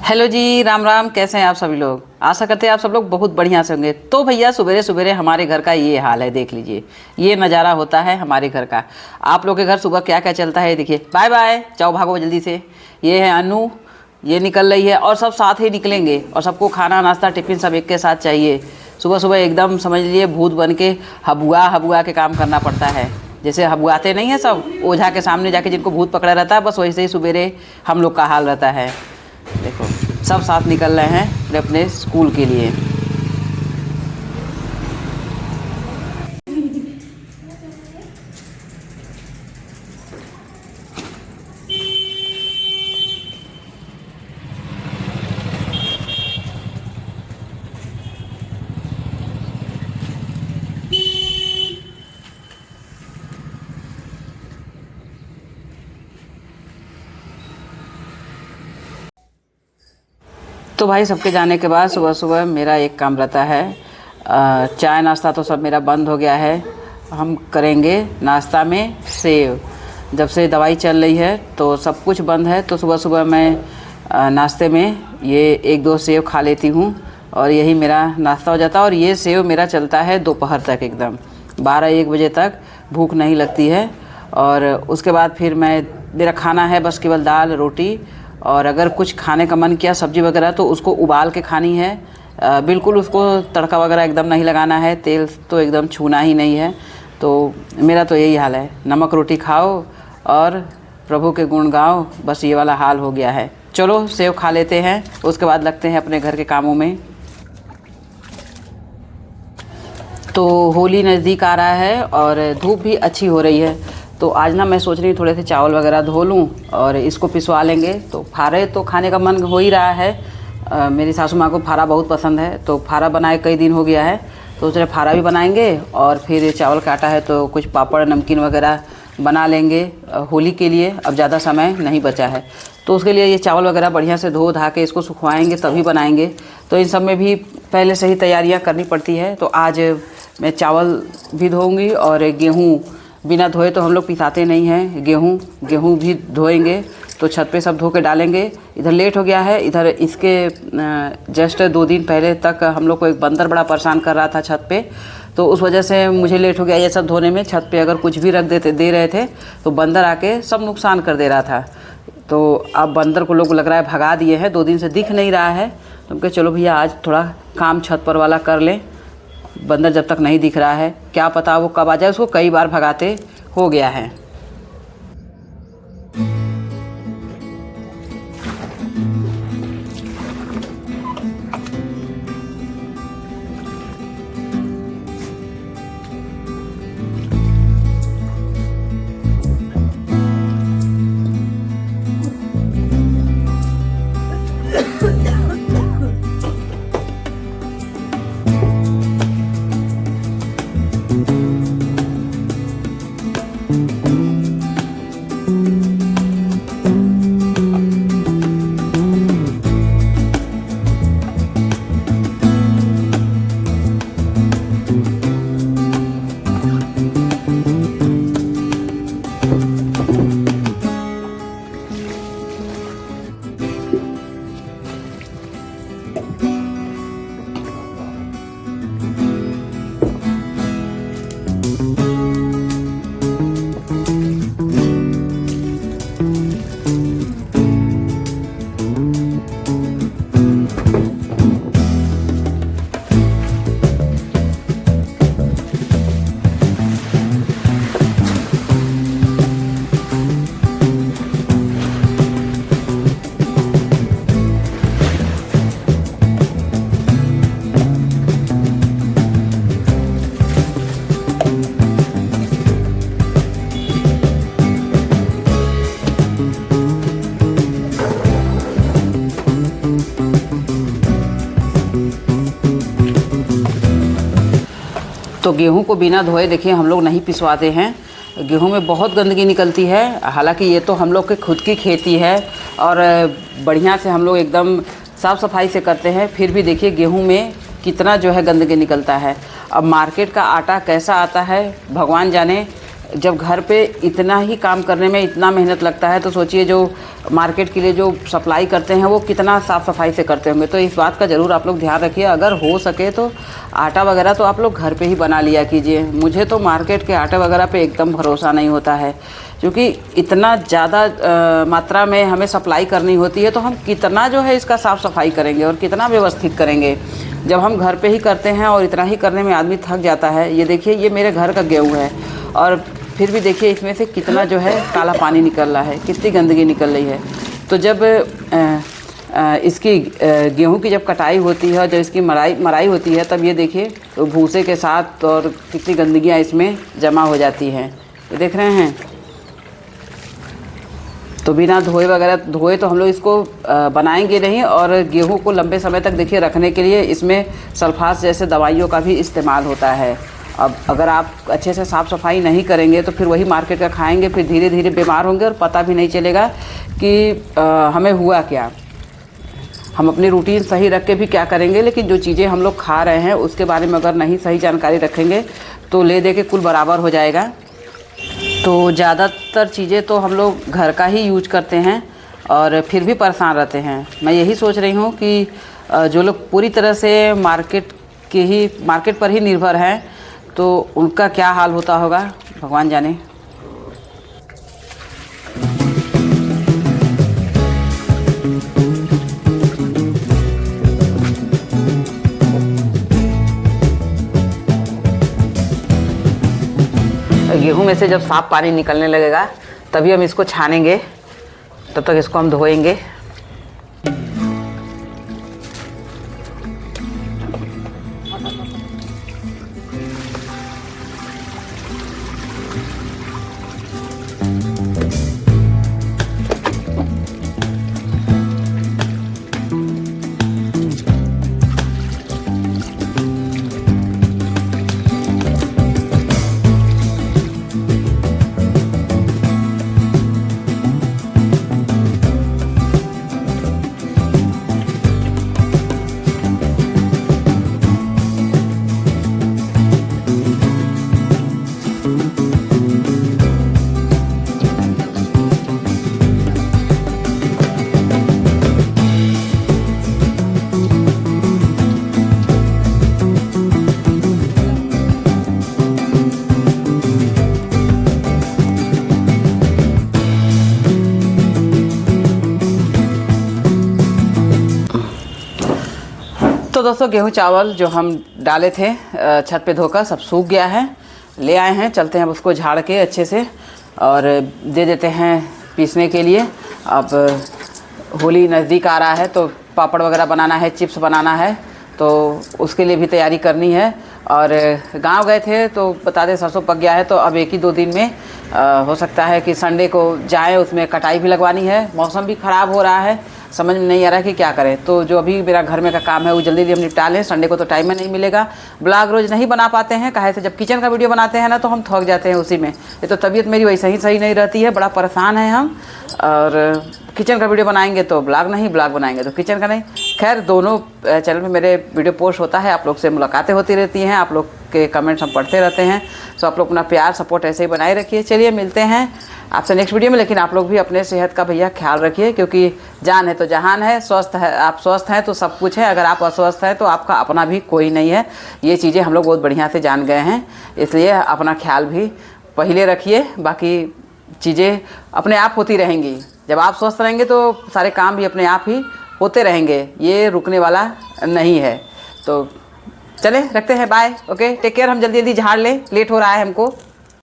Hello जी, राम राम। कैसे हैं आप सभी लोग? आशा करते हैं आप सब लोग बहुत बढ़िया से होंगे। तो भैया सवेरे सवेरे हमारे घर का ये हाल है, देख लीजिए। ये नज़ारा होता है हमारे घर का। आप लोग के घर सुबह क्या क्या चलता है देखिए। बाय बाय, जाओ भागो जल्दी से। ये है अनु, ये निकल रही है और सब साथ ही निकलेंगे और सबको खाना नाश्ता टिफिन सब एक के साथ चाहिए। सुबह सुबह एकदम समझ लीजिए भूत बन के हबुआ हबुआ के काम करना पड़ता है। जैसे हबुआते नहीं है सब ओझा के सामने जाके जिनको भूत पकड़ा रहता है, बस वैसे ही सवेरे हम लोग का हाल रहता है। देखो सब साथ निकल रहे हैं अपने अपने स्कूल के लिए। तो भाई सबके जाने के बाद सुबह सुबह मेरा एक काम रहता है। चाय नाश्ता तो सब मेरा बंद हो गया है। हम करेंगे नाश्ता में सेव। जब से दवाई चल रही है तो सब कुछ बंद है, तो सुबह सुबह मैं नाश्ते में ये एक दो सेव खा लेती हूँ और यही मेरा नाश्ता हो जाता है। और ये सेव मेरा चलता है दोपहर तक, एकदम 12-1 बजे तक भूख नहीं लगती है। और उसके बाद फिर मेरा खाना है बस केवल दाल रोटी, और अगर कुछ खाने का मन किया सब्ज़ी वगैरह तो उसको उबाल के खानी है। बिल्कुल उसको तड़का वगैरह एकदम नहीं लगाना है, तेल तो एकदम छूना ही नहीं है। तो मेरा तो यही हाल है, नमक रोटी खाओ और प्रभु के गुण गाओ, बस ये वाला हाल हो गया है। चलो सेव खा लेते हैं, उसके बाद लगते हैं अपने घर के कामों में। तो होली नज़दीक आ रहा है और धूप भी अच्छी हो रही है। तो आज ना मैं सोच रही हूँ थोड़े से चावल वगैरह धो लूँ और इसको पिसवा लेंगे। तो फारे तो खाने का मन हो ही रहा है। मेरी सासू माँ को फारा बहुत पसंद है, तो फारा बनाए कई दिन हो गया है, तो सोच रहे फारा भी बनाएंगे और फिर चावल काटा है तो कुछ पापड़ नमकीन वगैरह बना लेंगे होली के लिए। अब ज़्यादा समय नहीं बचा है, तो उसके लिए ये चावल वगैरह बढ़िया से धो धा के इसको सुखवाएँगे तभी बनाएंगे। तो इन सब में भी पहले से ही तैयारियाँ करनी पड़ती है। तो आज मैं चावल भी धोऊँगी और गेहूँ बिना धोए तो हम लोग पिसाते नहीं हैं। गेहूँ भी धोएंगे, तो छत पे सब धो के डालेंगे। इधर लेट हो गया है, इधर इसके जस्ट 2 दिन पहले तक हम लोग को एक बंदर बड़ा परेशान कर रहा था छत पे, तो उस वजह से मुझे लेट हो गया ये सब धोने में। छत पे अगर कुछ भी रख दे रहे थे तो बंदर आके सब नुकसान कर दे रहा था। तो अब बंदर को लोग लग रहा है भगा दिए हैं, 2 दिन से दिख नहीं रहा है। तो हम कहे चलो भैया आज थोड़ा काम छत पर वाला कर लें, बंदर जब तक नहीं दिख रहा है, क्या पता वो कब आ जाए। उसको कई बार भगाते हो गया है। तो गेहूं को बिना धोए देखिए हम लोग नहीं पिसवाते हैं। गेहूं में बहुत गंदगी निकलती है। हालांकि ये तो हम लोग की खुद की खेती है और बढ़िया से हम लोग एकदम साफ़ सफाई से करते हैं, फिर भी देखिए गेहूं में कितना जो है गंदगी निकलता है। अब मार्केट का आटा कैसा आता है भगवान जाने, जब घर पे इतना ही काम करने में इतना मेहनत लगता है तो सोचिए जो मार्केट के लिए जो सप्लाई करते हैं वो कितना साफ़ सफाई से करते होंगे। तो इस बात का ज़रूर आप लोग ध्यान रखिए। अगर हो सके तो आटा वगैरह तो आप लोग घर पे ही बना लिया कीजिए। मुझे तो मार्केट के आटे वगैरह पे एकदम भरोसा नहीं होता है, क्योंकि इतना ज़्यादा मात्रा में हमें सप्लाई करनी होती है, तो हम कितना जो है इसका साफ़ सफाई करेंगे और कितना व्यवस्थित करेंगे जब हम घर पे ही करते हैं। और इतना ही करने में आदमी थक जाता है। ये देखिए, ये मेरे घर का गेहूँ है और फिर भी देखिए इसमें से कितना जो है काला पानी निकल रहा है, कितनी गंदगी निकल रही है। तो जब इसकी गेहूं की जब कटाई होती है, जब इसकी मराई होती है, तब ये देखिए तो भूसे के साथ और कितनी गंदगियां इसमें जमा हो जाती हैं। ये देख रहे हैं। तो बिना धोए तो हम लोग इसको बनाएंगे नहीं। और गेहूं को लंबे समय तक देखिए रखने के लिए इसमें सल्फास जैसे दवाइयों का भी इस्तेमाल होता है। अब अगर आप अच्छे से साफ़ सफाई नहीं करेंगे तो फिर वही मार्केट का खाएंगे, फिर धीरे धीरे बीमार होंगे और पता भी नहीं चलेगा कि हमें हुआ क्या। हम अपनी रूटीन सही रख के भी क्या करेंगे, लेकिन जो चीज़ें हम लोग खा रहे हैं उसके बारे में अगर नहीं सही जानकारी रखेंगे तो ले दे के कुल बराबर हो जाएगा। तो ज़्यादातर चीज़ें तो हम लोग घर का ही यूज करते हैं और फिर भी परेशान रहते हैं। मैं यही सोच रही हूँ कि जो लोग पूरी तरह से मार्केट पर ही निर्भर हैं तो उनका क्या हाल होता होगा, भगवान जाने। गेहूं में से जब साफ पानी निकलने लगेगा तभी हम इसको छानेंगे, तब तक इसको हम धोएंगे। तो दोस्तों गेहूं चावल जो हम डाले थे छत पे धोकर सब सूख गया है, ले आए हैं। चलते हैं अब उसको झाड़ के अच्छे से और दे देते हैं पीसने के लिए। अब होली नज़दीक आ रहा है तो पापड़ वगैरह बनाना है, चिप्स बनाना है, तो उसके लिए भी तैयारी करनी है। और गांव गए थे तो बता दें सरसों पक गया है, तो अब 1 ही 2 दिन में हो सकता है कि संडे को जाएं, उसमें कटाई भी लगवानी है। मौसम भी ख़राब हो रहा है, समझ में नहीं आ रहा है कि क्या करें। तो जो अभी मेरा घर में का काम है वो जल्दी हम निपटा लें, संडे को तो टाइम में नहीं मिलेगा। ब्लॉग रोज़ नहीं बना पाते हैं, काहे से जब किचन का वीडियो बनाते हैं ना तो हम थक जाते हैं उसी में। ये तो तबीयत मेरी वैसे ही सही नहीं रहती है, बड़ा परेशान है हम। और किचन का वीडियो बनाएंगे तो ब्लॉग नहीं, ब्लॉग बनाएंगे तो किचन का नहीं। खैर दोनों चैनल पे मेरे वीडियो पोस्ट होता है, आप लोग से मुलाकातें होती रहती हैं, आप लोग के कमेंट्स हम पढ़ते रहते हैं। सो आप लोग अपना प्यार सपोर्ट ऐसे ही बनाए रखिए। चलिए मिलते हैं आपसे नेक्स्ट वीडियो में, लेकिन आप लोग भी अपने सेहत का भैया ख्याल रखिए, क्योंकि जान है तो जहान है। स्वस्थ है, आप स्वस्थ हैं तो सब कुछ है, अगर आप अस्वस्थ हैं तो आपका अपना भी कोई नहीं है। ये चीज़ें हम लोग बहुत बढ़िया से जान गए हैं, इसलिए अपना ख्याल भी पहले रखिए, बाकी चीज़ें अपने आप होती रहेंगी। जब आप स्वस्थ रहेंगे तो सारे काम भी अपने आप ही होते रहेंगे, ये रुकने वाला नहीं है। तो चले रखते हैं, बाय, ओके, टेक केयर। हम जल्दी जल्दी झाड़ लें, लेट हो रहा है हमको।